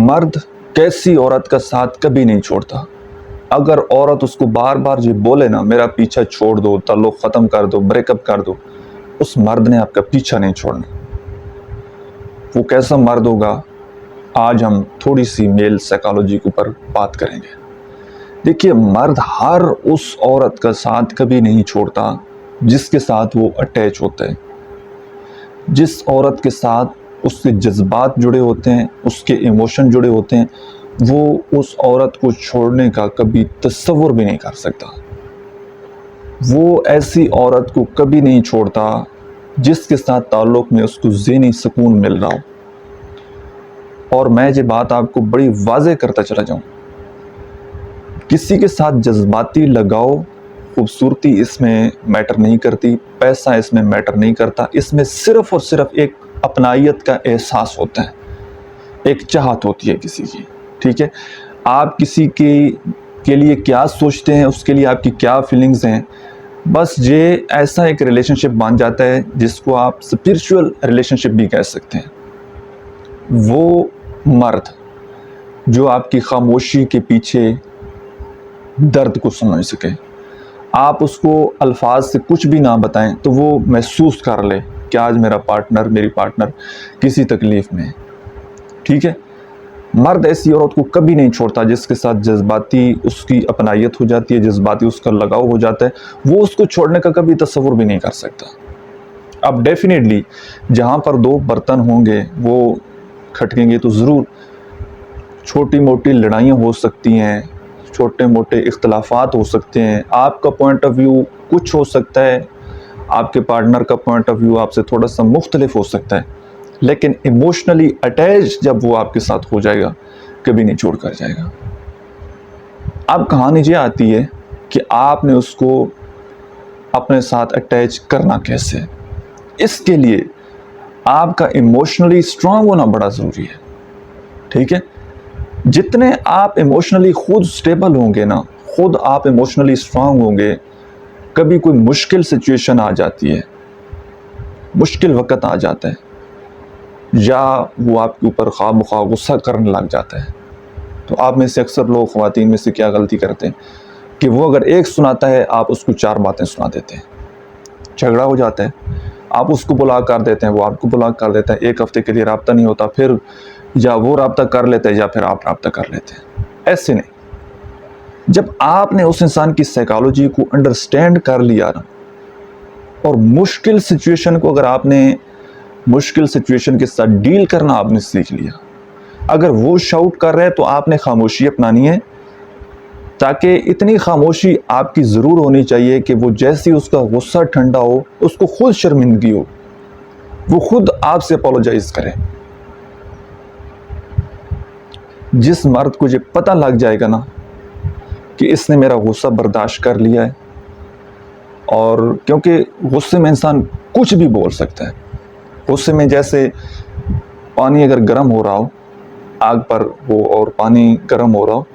मर्द कैसी औरत का साथ कभी नहीं छोड़ता। अगर औरत उसको बार बार ये बोले ना, मेरा पीछा छोड़ दो, ताल्लुक ख़त्म कर दो, ब्रेकअप कर दो, उस मर्द ने आपका पीछा नहीं छोड़ना। वो कैसा मर्द होगा, आज हम थोड़ी सी मेल साइकोलॉजी के ऊपर बात करेंगे। देखिए, मर्द हर उस औरत का साथ कभी नहीं छोड़ता जिसके साथ वो अटैच होता है, जिस औरत के साथ उसके जज्बात जुड़े होते हैं, उसके इमोशन जुड़े होते हैं, वो उस औरत को छोड़ने का कभी तसव्वुर भी नहीं कर सकता। वो ऐसी औरत को कभी नहीं छोड़ता जिसके साथ ताल्लुक़ में उसको ज़हनी सुकून मिल रहा हो। और मैं ये बात आपको बड़ी वाज़ेह करता चला जाऊँ, किसी के साथ जज्बाती लगाव, खूबसूरती इसमें मैटर नहीं करती, पैसा इसमें मैटर नहीं करता। इसमें सिर्फ़ और सिर्फ एक अपनाइयत का एहसास होता है, एक चाहत होती है किसी की। ठीक है, आप किसी के लिए क्या सोचते हैं, उसके लिए आपकी क्या फीलिंग्स हैं, बस ये ऐसा एक रिलेशनशिप बन जाता है जिसको आप स्पिरिचुअल रिलेशनशिप भी कह सकते हैं। वो मर्द जो आपकी खामोशी के पीछे दर्द को समझ सके, आप उसको अल्फाज से कुछ भी ना बताएं तो वो महसूस कर ले कि आज मेरा पार्टनर, मेरी पार्टनर किसी तकलीफ़ में है। ठीक है, मर्द ऐसी औरत को कभी नहीं छोड़ता जिसके साथ जज्बाती उसकी अपनाइयत हो जाती है, जज्बाती उसका लगाव हो जाता है। वो उसको छोड़ने का कभी तसव्वुर भी नहीं कर सकता। अब डेफिनेटली जहाँ पर दो बर्तन होंगे वो खटकेंगे तो ज़रूर छोटी मोटी लड़ाइयाँ हो सकती हैं, छोटे मोटे इख्तलाफात हो सकते हैं। आपका पॉइंट ऑफ व्यू कुछ हो सकता है, आपके पार्टनर का पॉइंट ऑफ व्यू आपसे थोड़ा सा मुख्तलिफ हो सकता है, लेकिन इमोशनली अटैच जब वो आपके साथ हो जाएगा कभी नहीं छोड़ कर जाएगा। अब कहानी ये आती है कि आपने उसको अपने साथ अटैच करना कैसे। इसके लिए आपका इमोशनली स्ट्रांग होना बड़ा ज़रूरी है। ठीक है, जितने आप इमोशनली खुद स्टेबल होंगे ना, खुद आप इमोशनली स्ट्रांग होंगे, कभी कोई मुश्किल सिचुएशन आ जाती है, मुश्किल वक़्त आ जाता है, या वो आपके ऊपर ख़्वाह गुस्सा करने लग जाता है, तो आप में से अक्सर लोग ख़वातीन में से क्या गलती करते हैं कि वो अगर एक सुनाता है आप उसको 4 बातें सुना देते हैं, झगड़ा हो जाता है, आप उसको ब्लॉक कर देते हैं, वो आपको ब्लॉक कर देता है, 1 हफ़्ते के लिए रब्ता नहीं होता, फिर या वो रब्ता कर लेते हैं या फिर आप रब्ता कर लेते हैं। ऐसे नहीं, जब आपने उस इंसान की साइकोलॉजी को अंडरस्टैंड कर लिया ना, और मुश्किल सिचुएशन को अगर आपने मुश्किल सिचुएशन के साथ डील करना आपने सीख लिया, अगर वो शाउट कर रहे हैं तो आपने खामोशी अपनानी है, ताकि इतनी खामोशी आपकी ज़रूर होनी चाहिए कि वो जैसे ही उसका गुस्सा ठंडा हो, उसको खुद शर्मिंदगी हो, वो खुद आपसे अपोलोजाइज़ करे। जिस मर्द को ये पता लग जाएगा ना कि इसने मेरा गुस्सा बर्दाश्त कर लिया है, और क्योंकि गुस्से में इंसान कुछ भी बोल सकता है, गुस्से में जैसे पानी अगर गर्म हो रहा हो, आग पर हो और पानी गर्म हो रहा हो,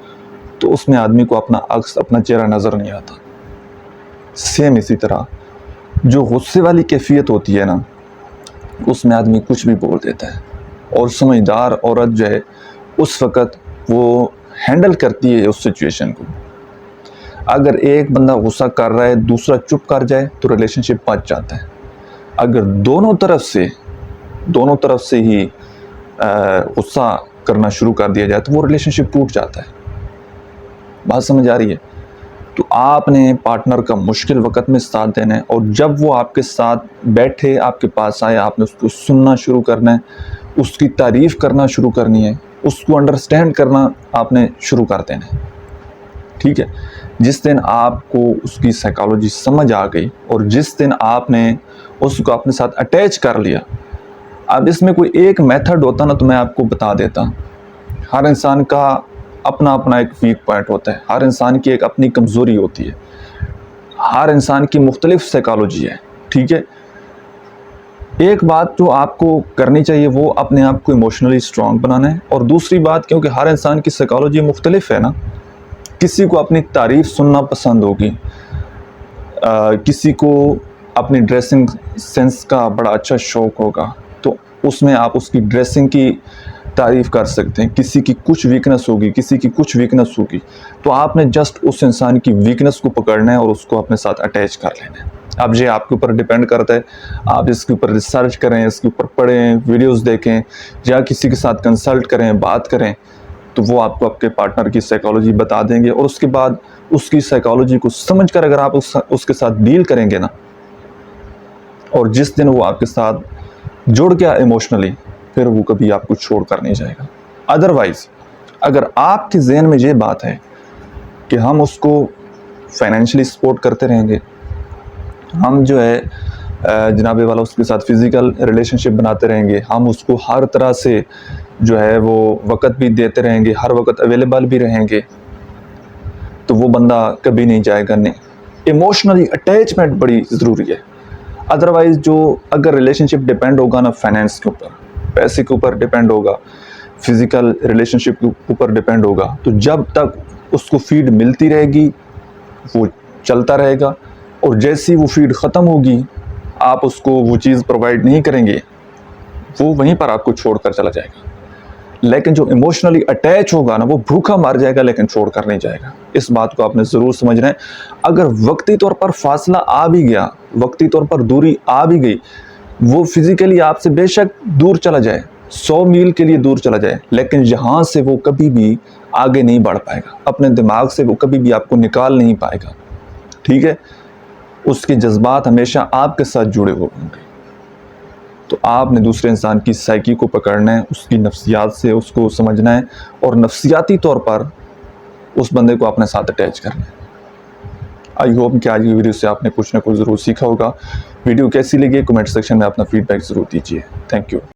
तो उसमें आदमी को अपना अक्स, अपना चेहरा नज़र नहीं आता। सेम इसी तरह जो गुस्से वाली कैफियत होती है ना, उसमें आदमी कुछ भी बोल देता है, और समझदार औरत जो है उस वक़्त वो हैंडल करती है उस सिचुएशन को। अगर एक बंदा गुस्सा कर रहा है, दूसरा चुप कर जाए तो रिलेशनशिप बच जाता है। अगर दोनों तरफ से ही गुस्सा करना शुरू कर दिया जाए तो वो रिलेशनशिप टूट जाता है। बात समझ आ रही है? तो आपने पार्टनर का मुश्किल वक़्त में साथ देना है, और जब वो आपके साथ बैठे, आपके पास आए, आपने उसको सुनना शुरू करना है, उसकी तारीफ़ करना शुरू करनी है, उसको अंडरस्टैंड करना आपने शुरू कर देना है। ठीक है, जिस दिन आपको उसकी साइकोलॉजी समझ आ गई और जिस दिन आपने उसको अपने साथ अटैच कर लिया, अब इसमें कोई एक मेथड होता ना तो मैं आपको बता देता। हर इंसान का अपना अपना एक वीक पॉइंट होता है, हर इंसान की एक अपनी कमज़ोरी होती है, हर इंसान की मुख्तलिफ साइकोलॉजी है। ठीक है, एक बात जो आपको करनी चाहिए वो अपने आप को इमोशनली स्ट्रॉन्ग बनाना है, और दूसरी बात, क्योंकि हर इंसान की साइकोलॉजी मुख्तलिफ है ना, किसी को अपनी तारीफ़ सुनना पसंद होगी, किसी को अपनी ड्रेसिंग सेंस का बड़ा अच्छा शौक़ होगा, तो उसमें आप उसकी ड्रेसिंग की तारीफ़ कर सकते हैं। किसी की कुछ वीकनेस होगी, किसी की कुछ वीकनेस होगी, तो आपने जस्ट उस इंसान की वीकनेस को पकड़ना है और उसको अपने साथ अटैच कर लेना है। अब ये आपके ऊपर डिपेंड करता है, आप इसके ऊपर रिसर्च करें, इसके ऊपर पढ़ें, वीडियोस देखें या किसी के साथ कंसल्ट करें, बात करें, तो वो आपको आपके पार्टनर की साइकोलॉजी बता देंगे। और उसके बाद उसकी साइकोलॉजी को समझकर अगर आप उसके साथ डील करेंगे ना, और जिस दिन वो आपके साथ जुड़ गया इमोशनली, फिर वो कभी आपको छोड़ कर नहीं जाएगा। अदरवाइज़ अगर आपके जहन में ये बात है कि हम उसको फाइनेंशियली सपोर्ट करते रहेंगे, हम जो है जनाबे वाला उसके साथ फिज़िकल रिलेशनशिप बनाते रहेंगे, हम उसको हर तरह से जो है वो वक़्त भी देते रहेंगे, हर वक़्त अवेलेबल भी रहेंगे, तो वो बंदा कभी नहीं जाएगा। नहीं, इमोशनली अटैचमेंट बड़ी ज़रूरी है। अदरवाइज़ जो अगर रिलेशनशिप डिपेंड होगा ना फाइनेंस के ऊपर, पैसे के ऊपर डिपेंड होगा, फिज़िकल रिलेशनशिप के ऊपर डिपेंड होगा, तो जब तक उसको फीड मिलती रहेगी वो चलता रहेगा, और जैसी वो फीड ख़त्म होगी, आप उसको वो चीज़ प्रोवाइड नहीं करेंगे, वो वहीं पर आपको छोड़ कर चला जाएगा। लेकिन जो इमोशनली अटैच होगा ना, वो भूखा मर जाएगा लेकिन छोड़ कर नहीं जाएगा। इस बात को आपने ज़रूर समझना है। अगर वक्ती तौर पर फासला आ भी गया, वक्ती तौर पर दूरी आ भी गई, वो फिज़िकली आपसे बेशक दूर चला जाए, 100 मील के लिए दूर चला जाए, लेकिन यहाँ से वो कभी भी आगे नहीं बढ़ पाएगा। अपने दिमाग से वो कभी भी आपको निकाल नहीं पाएगा, ठीक है। उसके जज्बात हमेशा आपके साथ जुड़े हुए होंगे। तो आपने दूसरे इंसान की साइकी को पकड़ना है, उसकी नफ्सियात से उसको समझना है, और नफ्सियाती तौर पर उस बंदे को अपने साथ अटैच करना है। आई होप कि आज की वीडियो से आपने कुछ ना कुछ ज़रूर सीखा होगा। वीडियो कैसी लगी कमेंट सेक्शन में अपना फीडबैक ज़रूर दीजिए। Thank you.